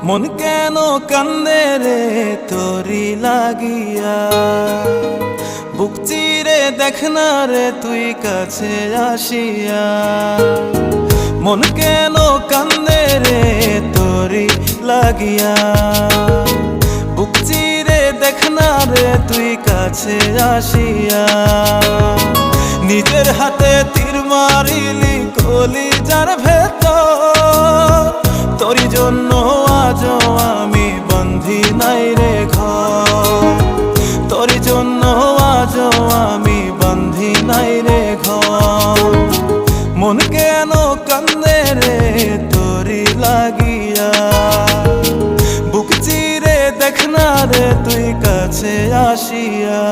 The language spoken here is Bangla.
মন কেন কান্দে রে তোরি লাগিয়া, বুক চিরে দেখ না রে তুই কাছে আসিয়া। মন কেন কান্দে রে তোরি লাগিয়া, বুক চিরে দেখ না রে তুই কাছে আসিয়া। নিজের হাতে তীর মারিলি কলিজার ভেতর, তোরি জন্য আজও আমি বন্ধি নাই রে ঘর, তোরি জন্য আজও আমি বন্ধি নাই রে ঘর। মন কেন কান্দে রে তোরি লাগিয়া, বুক চিরে দেখ না রে তুই কাছে আসিয়া।